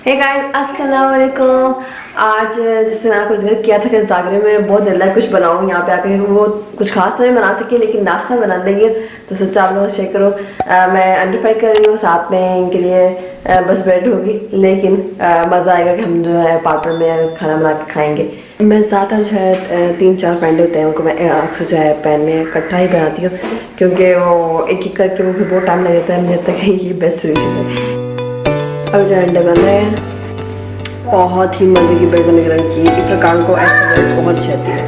Hey guys अस्सलाम वालेकुम। आज जैसे मैंने कुछ जिक्र किया था कि ज़ागरेब में बहुत दिल है कुछ बनाऊँ, यहाँ पे आके वो कुछ खास तो नहीं बना सकी लेकिन नाश्ता बना देंगे, तो सोचा आप लोग शेयर करो। मैं अंडर फ्राई कर रही हूँ, साथ में इनके लिए बस ब्रेड होगी, लेकिन मज़ा आएगा कि हम जो है पार्टनर में खाना बना के खाएँगे। मैं ज़्यादातर जो है 3-4 फ्रेंड होते हैं उनको मैं अक्सर जो है पैन में इकट्ठा ही बनाती हूँ, क्योंकि वो एक एक करके वो भी बहुत टाइम लग जाता है। मुझे लगता है ये बेस्ट सोल्यूशन है। अब जो अंडे बन रहे हैं, बहुत ही मजे की ब्रेड बने रंग की इफ्रकान को ऐसा ब्रेड बहुत अच्छी आती है।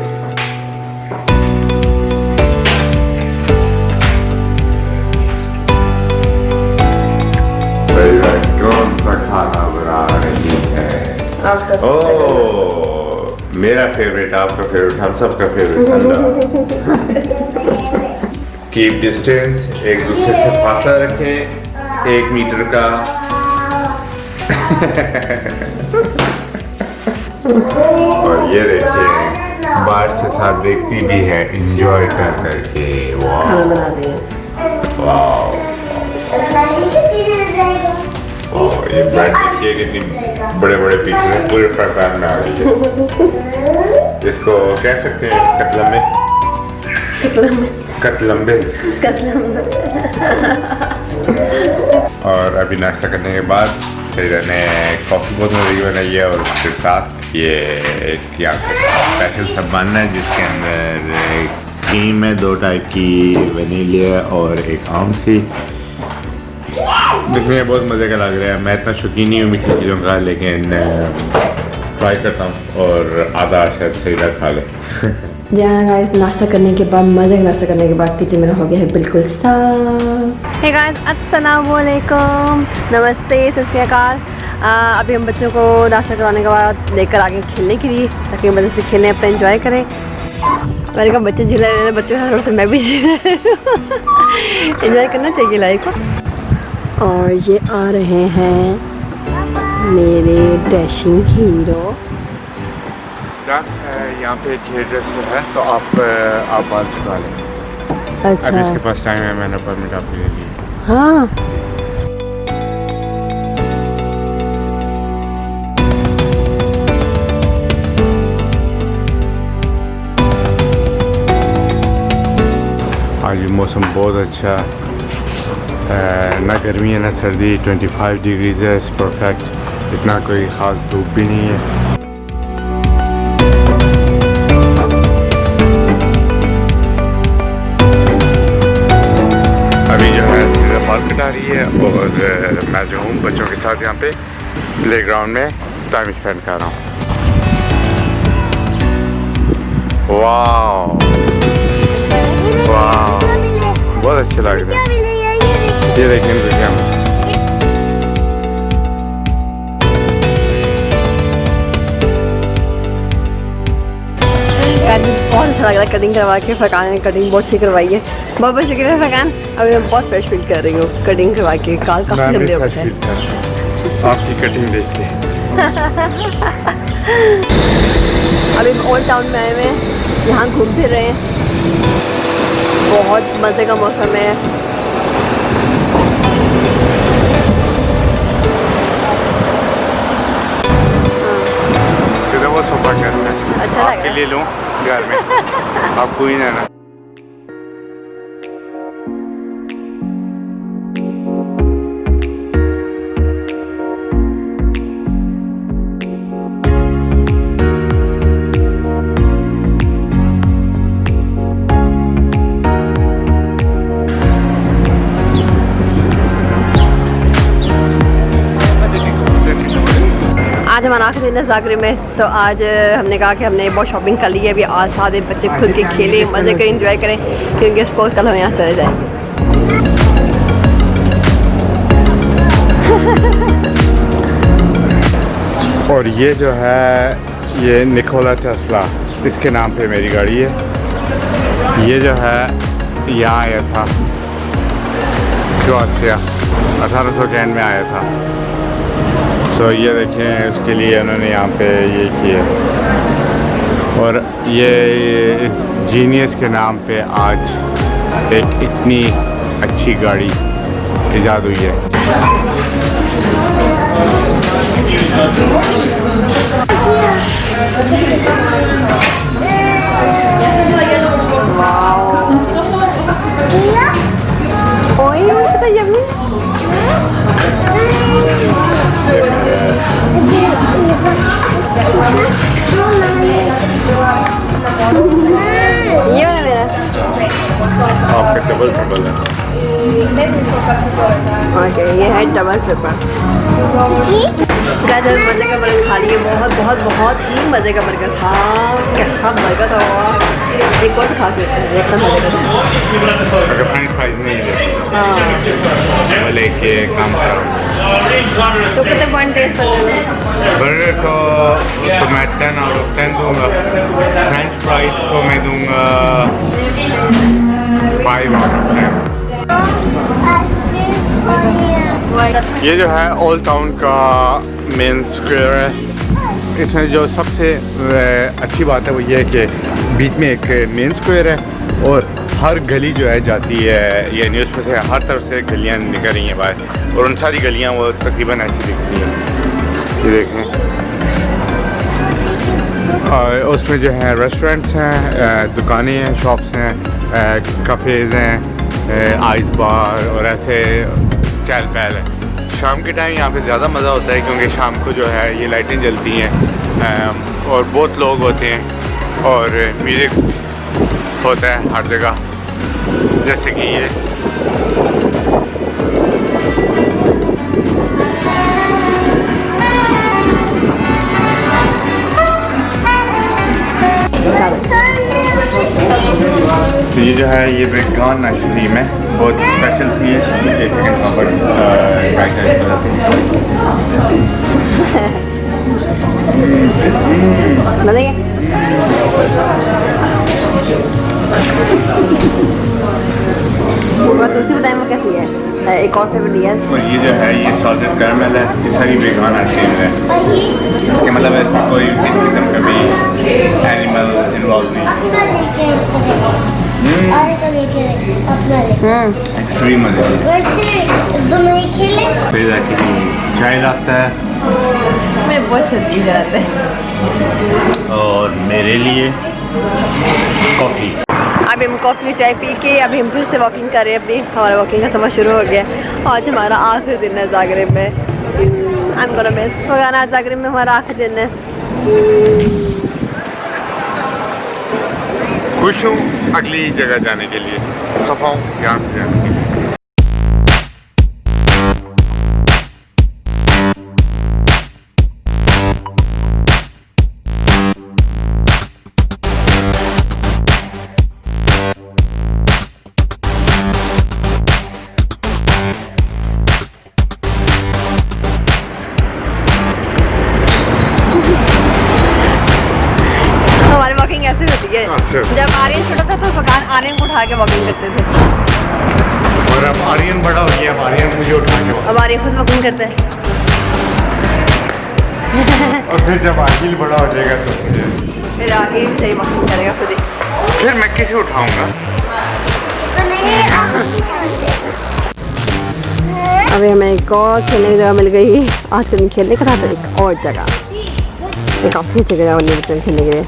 कौन सा खाना बना रही है? ओह, मेरा फेवरेट, आपका फेवरेट, हम सबका फेवरेट अंडा। कीप डिस्टेंस, एक दूसरे से फासला रखें 1 मीटर का। और ये देखिए बाहर से सब देखती भी है, एंजॉय कर करके। खाना बना दिए। वाह, ये ब्रेड देखिए कितनी बड़े बड़े पीस हैं, पूरे फ्राई पैन में आ रही है। इसको कह सकते हैं कतलम्बे। और अभी नाश्ता करने के बाद फिर ने कॉफ़ी बहुत मज़े बनाई है, और उसके साथ ये एक यहाँ पे स्पेशल सब बनना है जिसके अंदर क्रीम है 2 टाइप की, वनीलिया और एक आम सी। दिखने में बहुत मज़े का लग रहा है। मैं इतना शौकीन नहीं हूँ मीठी चीज़ों का, लेकिन ट्राई करता हूँ और आधा शायद सही तरह खा ले। जहाँ गाइस नाश्ता करने के बाद, मज़े का नाश्ता करने के बाद किचन मेरा हो गया है बिल्कुल साफ। हे गाइस अस्सलाम वालेकुम, नमस्ते, सत श्री अकाल। अभी हम बच्चों को नाश्ता करवाने के बाद लेकर आगे खेलने के लिए, ताकि मज़े से खेलें, अपना एंजॉय करें। मैंने कहा बच्चे झिला रहे हैं, बच्चों के साथ थोड़ा सा मैं भी झिला एंजॉय करना चाहिए लाइफ को। और ये आ रहे हैं मेरे डैशिंग हीरो। यहाँ पे एक हेयर ड्रेसर है, तो आप बाल छुपा लें। अच्छा, अभी इसके पास टाइम है, मैंने परमिट आपके लिए ली। हाँ। आज भी मौसम बहुत अच्छा है, ना गर्मी है ना सर्दी, 25 डिग्रीज है, परफेक्ट, इतना कोई ख़ास धूप भी नहीं है। मार्केट आ रही है और मैं जो हूँ बच्चों के साथ यहाँ पे प्लेग्राउंड में टाइम स्पेंड कर रहा हूँ। वाह वाह, बहुत अच्छे लग रहे हैं। ये देखिए दुनिया में बहुत अच्छा लग रहा है कटिंग करवा के। फरकान ने कटिंग बहुत अच्छी करवाई है, बहुत बहुत शुक्रिया फरकान। अभी मैं बहुत फ्रेश फील कर रही हूँ कटिंग करवा के, काल काफ़ी लंबे हो गए थे आपकी कटिंग देख के। अभी ओल्ड टाउन में आए हुए हैं, यहाँ घूम फिर रहे हैं, बहुत मज़े का मौसम है। वो सोफा कैसा है? अच्छा लगा आपके लिए लूँ घर में? आपको ही ना। आज हमारा आखिरी दिन है ज़ागरेब में, तो आज हमने कहा कि हमने बहुत शॉपिंग कर ली है। अभी आज सारे बच्चे खुल के खेलें, मज़े करें, एंजॉय करें, क्योंकि स्पोर्ट कल हम यहाँ से रह जाएंगे। और ये जो है ये निकोला टेस्ला, इसके नाम पे मेरी गाड़ी है। ये जो है यहाँ आया था क्रोएशिया, 1800 के एंड में आया था। सो ये देखें, उसके लिए उन्होंने यहाँ पे ये किया, और ये इस जीनियस के नाम पे आज एक इतनी अच्छी गाड़ी इजाद हुई है। डबल ट्रिपल है। ओके, ये है डबल ट्रिपल। गाइस मज़े का बर्गर खा लिए, बहुत बहुत बहुत ही मज़े का बर्गर था। कैसा बर्गर था, एक और खा सकते हैं, एकदम मज़े का था। अगर फ्रेंच फ्राइज नहीं है हाँ, वो लेके काम करो। तो कितने पॉइंट टेस्ट कर रहे हैं? बर्गर को तो मैं 10 आउट ऑफ 10 दूँगा। फ्रेंच फ्राइज को मैं दूँगा 5 आउट ऑफ 10। ये जो है ओल्ड टाउन का मेन स्क्वायर है। इसमें जो सबसे अच्छी बात है वो ये है कि बीच में एक मेन स्क्वायर है और हर गली जो है जाती है, ये न्यूज़ में से हर तरफ से गलियां निकल रही हैं बाहर, और उन सारी गलियां वो तकरीबन ऐसी दिखती हैं। ये देखें, और उसमें जो है रेस्टोरेंट्स हैं, दुकानें हैं, शॉप्स हैं, कफ़ेज़ हैं, आइस बार और ऐसे चहल पहल है। शाम के टाइम यहाँ पे ज़्यादा मज़ा होता है क्योंकि शाम को जो है ये लाइटें जलती हैं और बहुत लोग होते हैं और म्यूज़िक होता है हर जगह, जैसे कि ये तो ये जो है ये वेगान आइसक्रीम है, बहुत स्पेशल सी है। एक सेकंड वहाँ पर मज़े के और दूसरी बताएं वो कैसी है? एक और फेवरेट है। और ये जो है ये सॉल्टेड कैरमल है, ये सारी वेगान आइसक्रीम है। इसके मतलब है कोई इस किस्म का भी एनिमल इन्वॉल्व नहीं। एक्सट्रीम मज़े की। फिर जाके चाय लाता है मैं बहुत जल्दी जाता है। और मेरे लिए कॉफ़ी। अभी हम कॉफ़ी चाय पी के अभी हम फिर से वॉकिंग कर रहे हैं। अपनी हमारा वॉकिंग का समय शुरू हो गया। आज हमारा आखिरी दिन है जागरेब में। आई एम गोना मिस होगा ना, जागरेब में हमारा आखिरी दिन है। खुश हूँ अगली जगह जाने के लिए, खफा हूँ यहाँ से जाने के लिए। ऐसे होती है। जब आर्यन छोटा था तो फकान आर्यन को उठा के वॉकिंग करते थे, और अब आर्यन बड़ा हो गया, आर्यन मुझे उठा के, अब आर्यन खुद वॉकिंग करते हैं। और फिर जब आर्यन बड़ा हो जाएगा तो फिर आगे सही वॉकिंग करेगा खुद ही। फिर मैं किसे उठाऊंगा? अभी हमें एक और खेलने की जगह मिल गई। आज के दिन खेलने का था तो एक और जगह, एक काफ़ी जगह बच्चों खेलने के लिए।